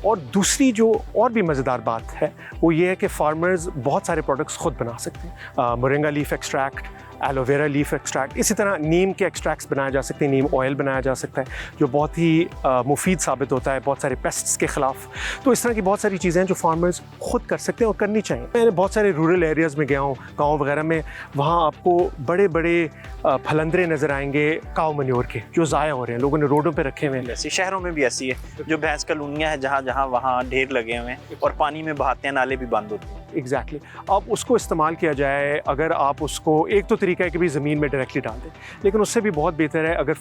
और दूसरी जो और भी मज़ेदार बात है वो ये है कि फार्मर्स बहुत सारे प्रोडक्ट्स खुद बना सकते हैं। Moringa leaf extract, aloe vera leaf extract, इसी तरह नीम के एक्सट्रैक्ट्स बनाए जा सकते हैं, नीम ऑयल बनाया जा सकता है जो बहुत ही मुफीद साबित होता है बहुत सारे पेस्ट्स के ख़िलाफ़। तो इस तरह की बहुत सारी चीज़ें हैं जो फार्मर्स खुद कर सकते हैं और करनी चाहिए। मैंने बहुत सारे रूरल एरियाज़ में गया हूँ, गाँव वगैरह में, वहाँ आपको बड़े बड़े फलंदरे नज़र आएंगे काऊ मैन्योर के जो ज़ाया हो रहे हैं, लोगों ने रोडों पर रखे हुए हैं। ऐसी शहरों में भी ऐसी है जो भैंस का लूनिया है जहाँ जहाँ वहाँ ढेर लगे हुए हैं और पानी में बहाते हैं, नाले भी बंद होते हैं। एग्जैक्टली अब उसको इस्तेमाल किया जाए, अगर आप उसको, एक तो तरीका है कि भी ज़मीन में डायरेक्टली डाल दें, लेकिन उससे भी बहुत बेहतर है अगर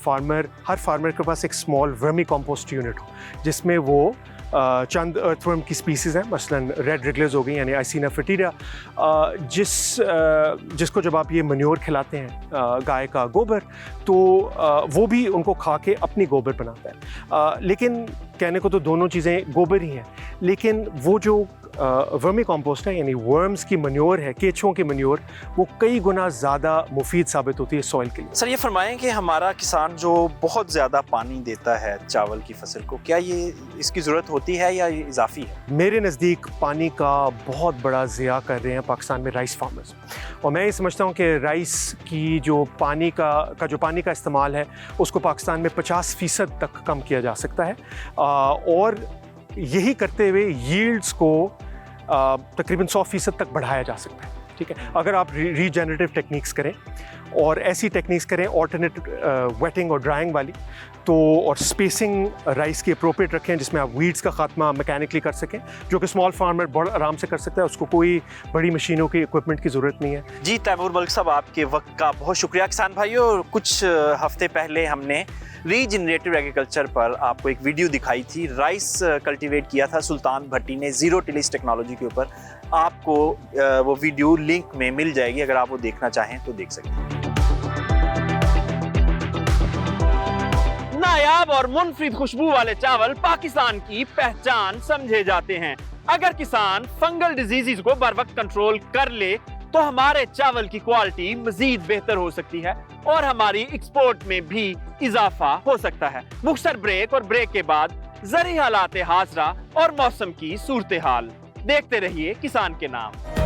हर फार्मर के पास एक स्मॉल वर्मी कंपोस्ट यूनिट हो जिसमें वो चंद अर्थवर्म की स्पीसीज़ हैं, मसलन रेड रिगलेस हो गई यानी आइसिना फटीरिया, जिसको जब आप ये मन्योर खिलाते हैं गाय का गोबर तो वो भी उनको खा के अपनी गोबर बनाता है। लेकिन कहने को तो दोनों चीज़ें गोबर ही हैं, लेकिन वो जो वर्मी कंपोस्ट है यानी वर्म्स की मन्योर है, केचुओं की मन्योर, वो कई गुना ज़्यादा मुफीद साबित होती है सॉइल के लिए। सर ये फरमाएं कि हमारा किसान जो बहुत ज़्यादा पानी देता है चावल की फसल को, क्या ये इसकी ज़रूरत होती है या ये इजाफी है? मेरे नज़दीक पानी का बहुत बड़ा ज़िया कर रहे हैं पाकिस्तान में राइस फार्मर्स, और मैं ये समझता हूँ कि राइस की जो पानी का इस्तेमाल है उसको पाकिस्तान में 50% तक कम किया जा सकता है, और यही करते हुए यील्ड्स को तकरीबन 100% तक बढ़ाया जा सकता है। ठीक है, अगर आप रीजनरेटिव टेक्निक्स करें और ऐसी टेक्निक्स करें ऑल्टरनेट वेटिंग और ड्राइंग वाली, तो और स्पेसिंग राइस की अप्रोप्रिएट रखें जिसमें आप वीड्स का खात्मा मैकेनिकली कर सकें, जो कि स्मॉल फार्मर बहुत आराम से कर सकता है, उसको कोई बड़ी मशीनों की इक्विपमेंट की ज़रूरत नहीं है। जी तैमूर मलिक साहब, आपके वक्त का बहुत शुक्रिया। किसान भाइयों, कुछ हफ्ते पहले हमने रीजनरेटिव एग्रीकल्चर पर आपको एक वीडियो दिखाई थी, राइस कल्टीवेट किया था सुल्तान भट्टी ने ज़ीरो टिलिश टेक्नोलॉजी के ऊपर। आपको वो वीडियो लिंक में मिल जाएगी, अगर आप वो देखना चाहें तो देख सकते हैं। नायाब और मुनफरिद खुशबू वाले चावल पाकिस्तान की पहचान समझे जाते हैं। अगर किसान फंगल डिजीज़ को बर वक्त कंट्रोल कर ले तो हमारे चावल की क्वालिटी मजीद बेहतर हो सकती है और हमारी एक्सपोर्ट में भी इजाफा हो सकता है। मुख्तसर ब्रेक और ब्रेक के बाद ज़री हालात हाज़रा और मौसम की सूरत हाल देखते रहिए किसान के नाम।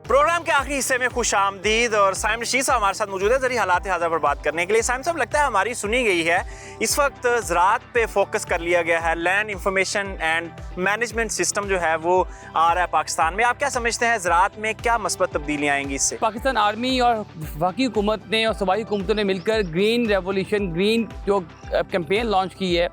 प्रोग्राम के आखिरी हिस्से में खुश आमदीद, और साइम रशीद साहब हमारे साथ मौजूद है ज़री हालात हाज़रा पर बात करने के लिए। साइम साहब, लगता है हमारी सुनी गई है, इस वक्त ज़राअत पे फोकस कर लिया गया है, land information and management system जो है वो आ रहा है पाकिस्तान में। आप क्या समझते हैं ज़राअत में क्या मस्बत तब्दीलियाँ आएंगी इससे? पाकिस्तान आर्मी और वफाकी हुकूमत ने और सूबाई हुकूमतों ने मिलकर ग्रीन रेवोल्यूशन, ग्रीन जो कैंपेन लॉन्च की है,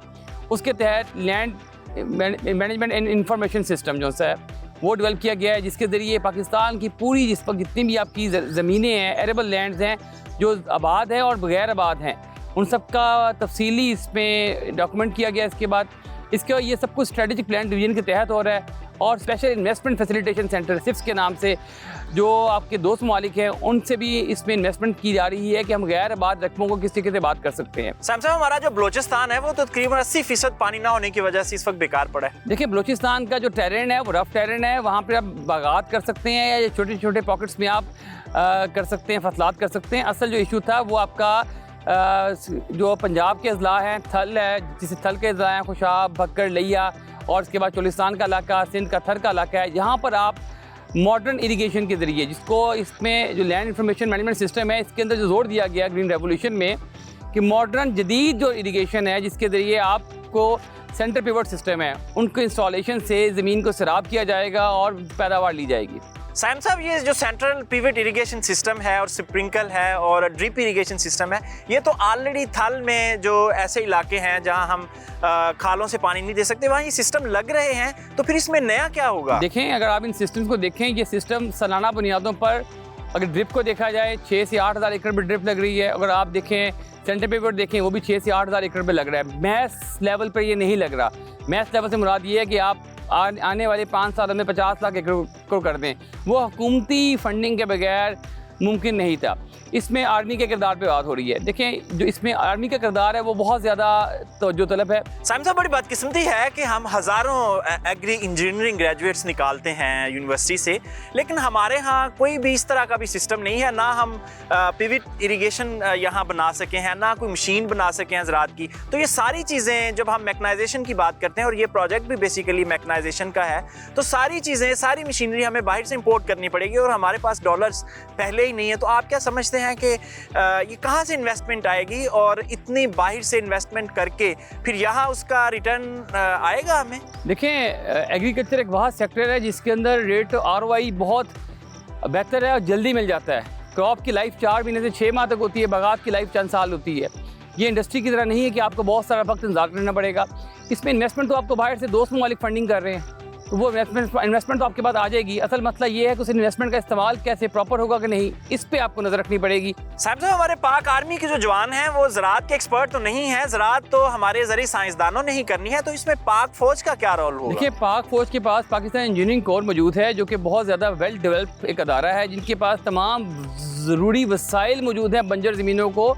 उसके तहत land management and information system जो है वो डेवलप किया गया है, जिसके ज़रिए पाकिस्तान की पूरी जिस पर जितनी भी आपकी ज़मीनें हैं, एरेबल लैंड्स हैं जो आबाद हैं और बगैर आबाद हैं, उन सब का तफसीली इसमें डॉक्यूमेंट किया गया। इसके बाद इसके ये सब कुछ स्ट्रेटेजिक प्लान डिवीजन के तहत हो रहा है, और स्पेशल इन्वेस्टमेंट फैसिलिटेशन सेंटर सिफ्स के नाम से जो आपके दोस्त ममालिक हैं उनसे भी इसमें इन्वेस्टमेंट की जा रही है कि हम गैर आबाद रकमों को किस तरीके से बात कर सकते हैं। साहब, हमारा जो बलोचिस्तान है वो तो तकरीबन 80% पानी ना होने की वजह से इस वक्त बेकार पड़ा है। देखिए, बलोचिस्तान का जो टेरेन है वो रफ टेरेन है, वहाँ पर आप बागात कर सकते हैं या छोटे छोटे पॉकेट्स में आप कर सकते हैं, फसलात कर सकते हैं। असल जो इशू था वो आपका जो पंजाब के अजला हैं, थल है, जिसे थल के अजला हैं, खुशाब, भक्कर, लिया, और इसके बाद चोलिस्तान का इलाका, सिंध का थर का इलाका है, यहाँ पर आप मॉडर्न इरिगेशन के ज़रिए, जिसको इसमें जो लैंड इंफॉर्मेशन मैनेजमेंट सिस्टम है इसके अंदर जो जोर दिया गया ग्रीन रेवोल्यूशन में कि मॉडर्न जदीद जो इरिगेशन है जिसके ज़रिए आपको सेंटर पिवट सिस्टम है उनको इंस्टॉलेशन से ज़मीन को सैराब किया जाएगा और पैदावार ली जाएगी। साइम साहब, ये जो सेंट्रल पिवट इरिगेशन सिस्टम है और स्प्रिंकल है और ड्रिप इरिगेशन सिस्टम है, ये तो ऑलरेडी थल में जो ऐसे इलाके हैं जहां हम खालों से पानी नहीं दे सकते, वहाँ ये सिस्टम लग रहे हैं, तो फिर इसमें नया क्या होगा? देखें, अगर आप इन सिस्टम्स को देखें, ये सिस्टम सालाना बुनियादों पर, अगर ड्रिप को देखा जाए 6 से 8 हज़ार एकड़ पर ड्रिप लग रही है। अगर आप देखें सेंटर पिवट देखें, वो भी 6 से 8 हज़ार एकड़ पर लग रहा है। मैस लेवल पर ये नहीं लग रहा। मैस लेवल से मुराद ये है कि आप आने वाले 5 सालों में 50 लाख एकड़ को कर दें, वो हुकूमती फंडिंग के बगैर मुमकिन नहीं था। इसमें आर्मी के किरदार पे बात हो रही है। देखें, जो इसमें आर्मी का किरदार है वो बहुत ज़्यादा तवज्जो तलब है। साइम साहब, बड़ी बदकिस्मती है कि हम हज़ारों एग्री इंजीनियरिंग ग्रेजुएट्स निकालते हैं यूनिवर्सिटी से, लेकिन हमारे यहाँ कोई भी इस तरह का भी सिस्टम नहीं है। ना हम पिवट इरिगेशन यहाँ बना सके हैं, ना कोई मशीन बना सके हैं ज़राअत की। तो ये सारी चीज़ें, जब हम मैकनाइजेशन की बात करते हैं, और ये प्रोजेक्ट भी बेसिकली मैकनाइजेशन का है, तो सारी चीज़ें, सारी मशीनरी हमें बाहर से इम्पोर्ट करनी पड़ेगी और हमारे पास डॉलर्स पहले ही नहीं है। तो आप क्या समझते हैं कि ये कहाँ से इन्वेस्टमेंट आएगी, और इतनी बाहर से इन्वेस्टमेंट करके फिर यहाँ उसका रिटर्न आएगा हमें? देखें, एग्रीकल्चर एक वहाँ सेक्टर है जिसके अंदर रेट ROI बहुत बेहतर है और जल्दी मिल जाता है। क्रॉप की लाइफ 4 महीने से 6 माह तक होती है, बागात की लाइफ चंद साल होती है। ये इंडस्ट्री की तरह नहीं है कि आपको बहुत सारा वक्त इंतजार करना पड़ेगा। इसमें इन्वेस्टमेंट तो आपको बाहर से दोस्त ममालिक फंडिंग कर रहे हैं, तो वो इन्वेस्टमेंट तो आपके पास आ जाएगी। असल मसला ये है कि उस इन्वेस्टमेंट का इस्तेमाल कैसे प्रॉपर होगा कि नहीं, इस पे आपको नजर रखनी पड़ेगी। साहब, हमारे पाक आर्मी के जो जवान हैं वो ज़राअत के एक्सपर्ट तो नहीं है, ज़राअत तो हमारे ज़रिए साइंसदानों ने ही करनी है, तो इसमें पाक फौज का क्या रोल होगा? देखिए, पाक फौज के पास पाकिस्तान इंजीनियरिंग कोर मौजूद है, जो कि बहुत ज़्यादा वेल डेवलप एक अदारा है, जिनके पास तमाम ज़रूरी वसाइल मौजूद हैं बंजर ज़मीनों को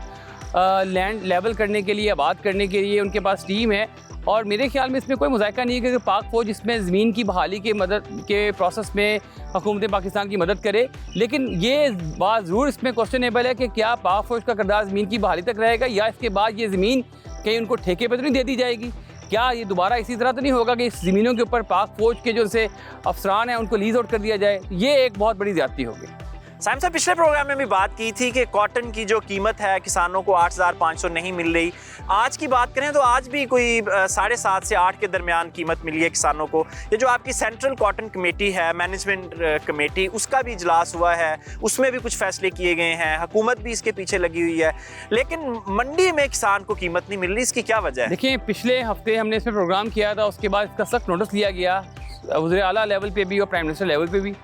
लैंड लेवल करने के लिए, आबाद करने के लिए। उनके पास टीम है, और मेरे ख्याल में इसमें कोई मुज़ायका नहीं है कि पाक फ़ौज इसमें ज़मीन की बहाली के मदद के प्रोसेस में हुकूमत पाकिस्तान की मदद करे। लेकिन ये बात ज़रूर इसमें क्वेश्चनेबल है कि क्या पाक फ़ौज का किरदार ज़मीन की बहाली तक रहेगा, या इसके बाद ये ज़मीन कहीं उनको ठेके पर तो नहीं दे दी जाएगी? क्या ये दोबारा इसी तरह तो नहीं होगा कि इस ज़मीनों के ऊपर पाक फ़ौज के जो से अफसरान हैं उनको लीज आउट कर दिया जाए? ये एक बहुत बड़ी ज़्यादती होगी। साइम साहब, पिछले प्रोग्राम में भी बात की थी कि कॉटन की जो कीमत है किसानों को 8,500 नहीं मिल रही। आज की बात करें तो आज भी कोई 7.5 से 8 के दरमियान कीमत मिली है किसानों को। ये जो आपकी सेंट्रल कॉटन कमेटी है, मैनेजमेंट कमेटी, उसका भी इजलास हुआ है, उसमें भी कुछ फैसले किए गए हैं, हुकूमत भी इसके पीछे लगी हुई है, लेकिन मंडी में किसान को कीमत नहीं मिल रही। इसकी क्या वजह है? देखिए, पिछले हफ्ते हमने इसमें प्रोग्राम किया था, उसके बाद इसका सख्त नोटिस लिया गया वज़ीर आला लेवल पे भी और प्राइम मिनिस्टर लेवल पे भी,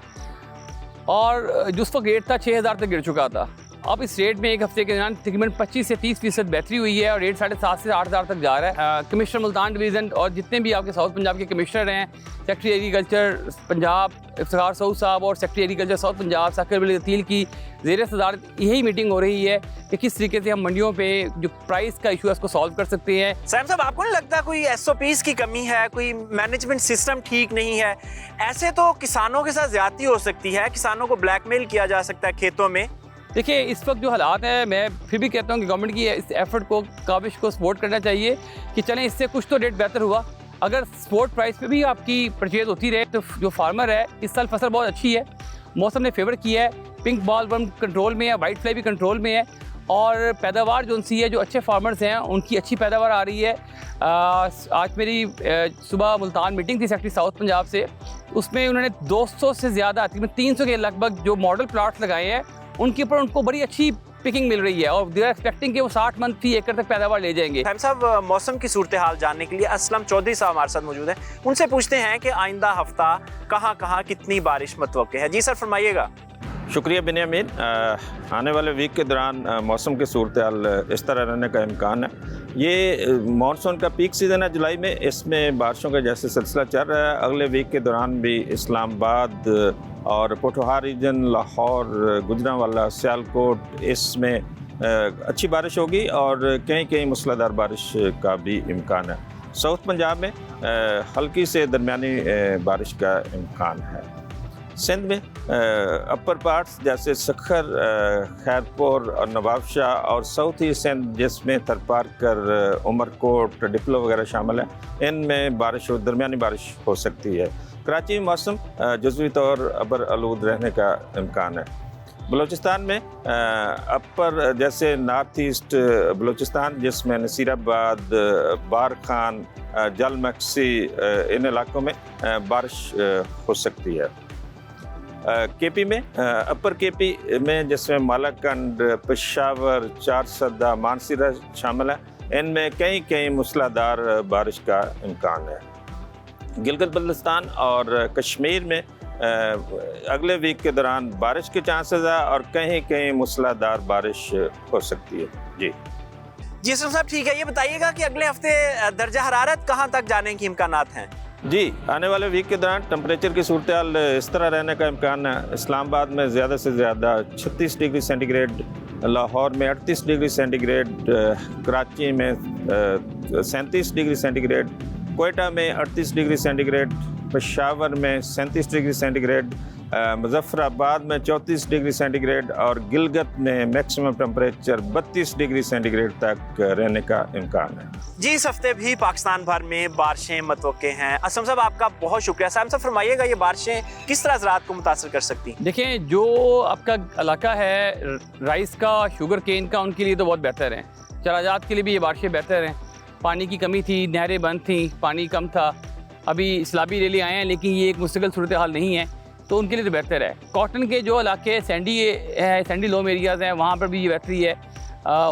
और जो उस वक्त रेट था 6,000 तक गिर चुका था। अब इस रेट में एक हफ्ते के दौरान तकरीबन 25 से 30% बेहतरी हुई है और रेट 7,500 से 8,000 तक जा रहा है। कमिश्नर मुल्तान डिवीज़न और जितने भी आपके साउथ पंजाब के कमिश्नर हैं, सेक्रेटरी एग्रीकल्चर पंजाब इफ्तिखार सऊद साहब और सेक्रेटरी एग्रीकल्चर साउथ पंजाब साकिर बिल अतील की ज़ेर सदारत यही मीटिंग हो रही है कि किस तरीके से हम मंडियों पे जो प्राइस का इशू है उसको सॉल्व कर सकते हैं। साइम साहब, आपको नहीं लगता कोई SOPs की कमी है, कोई मैनेजमेंट सिस्टम ठीक नहीं है? ऐसे तो किसानों के साथ ज्यादती हो सकती है, किसानों को ब्लैकमेल किया जा सकता है खेतों में। देखिए, इस वक्त जो हालात हैं, मैं फिर भी कहता हूँ कि गवर्नमेंट की इस एफर्ट को, काबिश को सपोर्ट करना चाहिए कि चलें इससे कुछ तो रेट बेहतर हुआ। अगर स्पोर्ट प्राइस पे भी आपकी परचेज होती रहे तो जो फार्मर है, इस साल फसल बहुत अच्छी है, मौसम ने फेवर किया है, पिंक बॉल वर्म कंट्रोल में है, वाइट फ्लाई भी कंट्रोल में है, और पैदावार जो सी है, जो अच्छे फार्मर्स हैं उनकी अच्छी पैदावार आ रही है। आज मेरी सुबह मुल्तान मीटिंग थी सेक्रेटरी साउथ पंजाब से, उसमें उन्होंने 200 से ज़्यादा, तकरीबन 300 के लगभग जो मॉडल प्लाट्स लगाए हैं, उनके ऊपर उनको बड़ी अच्छी पिकिंग मिल रही है और दे आर एक्सपेक्टिंग कि वो 60 मन फी एकड़ तक पैदावार ले जाएंगे। साहब साहब, मौसम की सूरत हाल जानने के लिए असलम चौधरी साहब हमारे साथ मौजूद हैं, उनसे पूछते हैं कि आइंदा हफ्ता कहाँ कहाँ कितनी बारिश मतवक्के है। जी सर, फरमाइएगा। शुक्रिया बिन्यामीन। आने वाले वीक के दौरान मौसम की सूरत हाल इस तरह रहने का इम्कान है। ये मानसून का पीक सीज़न है जुलाई में, इसमें बारिशों का जैसे सिलसिला चल रहा है, अगले वीक के दौरान भी इस्लामाबाद और पोठोहार रीजन, लाहौर, गुजरांवाला, सियालकोट, इसमें अच्छी बारिश होगी और कहीं कहीं मूसलाधार बारिश का भी इम्कान है। साउथ पंजाब में हल्की से दरमियानी बारिश का इम्कान है। सिंध में अपर पार्ट्स जैसे सखर, खैरपुर और नवाबशाह और साउथ ईस्ट सिंध जिसमें थरपारकर, उमरकोट, डिप्लो वगैरह शामिल है, इनमें बारिश, दरमियानी बारिश हो सकती है। कराची में मौसम जुज़वी तौर अबर आलूद रहने का इम्कान है। बलूचिस्तान में अपर जैसे नॉर्थ ईस्ट बलूचिस्तान जिसमें नसीराबाद, बारखान, जलमक्सी, इन इलाकों में बारिश हो सकती है। केपी में, अपर केपी में जिसमें मालाकंड, पेशावर, चारसदा, मानसरा शामिल है, इनमें कई मूसलाधार बारिश का इम्कान है। गिलगित बल्तिस्तान और कश्मीर में अगले वीक के दौरान बारिश के चांसेस है और कहीं मूसलाधार बारिश हो सकती है। जी असलम साहब, ठीक है, ये बताइएगा कि अगले हफ्ते दर्जा हरारत कहाँ तक जाने के इम्कानात हैं? जी, आने वाले वीक के दौरान टेम्परेचर की सूरत हाल इस तरह रहने का इम्कान है। इस्लामाबाद में ज़्यादा से ज़्यादा 36 डिग्री सेंटीग्रेड, लाहौर में 38 डिग्री सेंटीग्रेड, कराची में 37 डिग्री सेंटीग्रेड, कोयटा में 38 डिग्री सेंटीग्रेड, पेशावर में 37 डिग्री सेंटीग्रेड, मुजफ्फराबाद में 34 डिग्री सेंटीग्रेड और गिलगित में मैक्सिमम टेम्परेचर 32 डिग्री सेंटीग्रेड तक रहने का इम्कान है। जी, इस हफ्ते भी पाकिस्तान भर में बारिशें मतवक्के हैं। असलम साहब, आपका बहुत शुक्रिया। साहब फरमाइएगा, ये बारिशें किस तरह ज़राअत को मुतासर कर सकती हैं? देखें, जो आपका इलाका है राइस का, शुगर केन का, उनके लिए तो बहुत बेहतर है। चराजात के लिए भी ये बारिशें बेहतर हैं। पानी की कमी थी, नहरें बंद थी, पानी कम था। अभी सैलाबी रैली आए हैं, लेकिन ये एक मुस्तकिल सूरत हाल नहीं है, तो उनके लिए तो बेहतर है। कॉटन के जो इलाके सैंडी लोम एरियाज़ हैं, वहाँ पर भी ये बेहतरी है।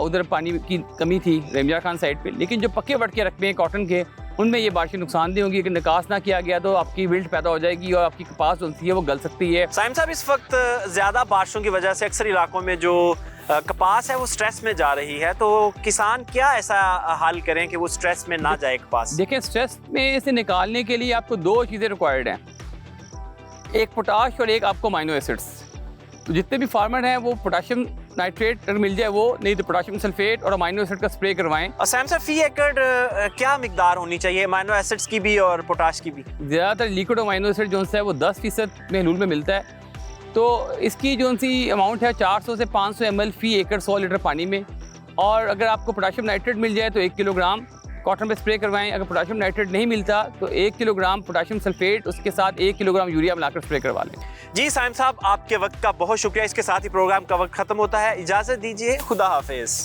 उधर पानी की कमी थी रेमजा खान साइड पे, लेकिन जो पक्के वटके रकबे हैं कॉटन के, उनमें ये बारिशें नुकसानदेह होंगी। अगर निकास ना किया गया तो आपकी विल्ट पैदा हो जाएगी और आपकी कपास जो है वो गल सकती है। साइम साहब, इस वक्त ज़्यादा बारिशों की वजह से अक्सर इलाकों में जो कपास है वो स्ट्रेस में जा रही है, तो किसान क्या ऐसा हल करें कि वो स्ट्रेस में ना जाए कपास? देखें, स्ट्रेस में से निकालने के लिए आपको दो चीज़ें रिक्वायर्ड हैं, एक पोटाश और एक आपको माइनो एसिड्स। तो जितने भी फार्मर हैं वो पोटाशियम नाइट्रेट अगर मिल जाए वो, नहीं तो पोटाशियम सल्फेट और अमाइनो एसिड का स्प्रे करवाएं। और सैम साहब, फी एकड़ क्या मिकदार होनी चाहिए अमाइनो एसिड्स की भी और पोटाश की भी? ज़्यादातर लिक्विड अमाइनो एसिड जो है वो 10% महलूल में मिलता है, तो इसकी जो सी अमाउंट है 400 से 500 ml फी एकड़ 100 लीटर पानी में। और अगर आपको पोटाशियम नाइट्रेट मिल जाए तो 1 किलोग्राम कॉटन पे स्प्रे करवाएं। अगर पोटाशियम नाइट्रेट नहीं मिलता तो 1 किलोग्राम पोटाशियम सल्फेट, उसके साथ 1 किलोग्राम यूरिया मिलाकर स्प्रे करवा लें। जी साइम साहब, आपके वक्त का बहुत शुक्रिया। इसके साथ ही प्रोग्राम का वक्त खत्म होता है। इजाज़त दीजिए, खुदा हाफिज़।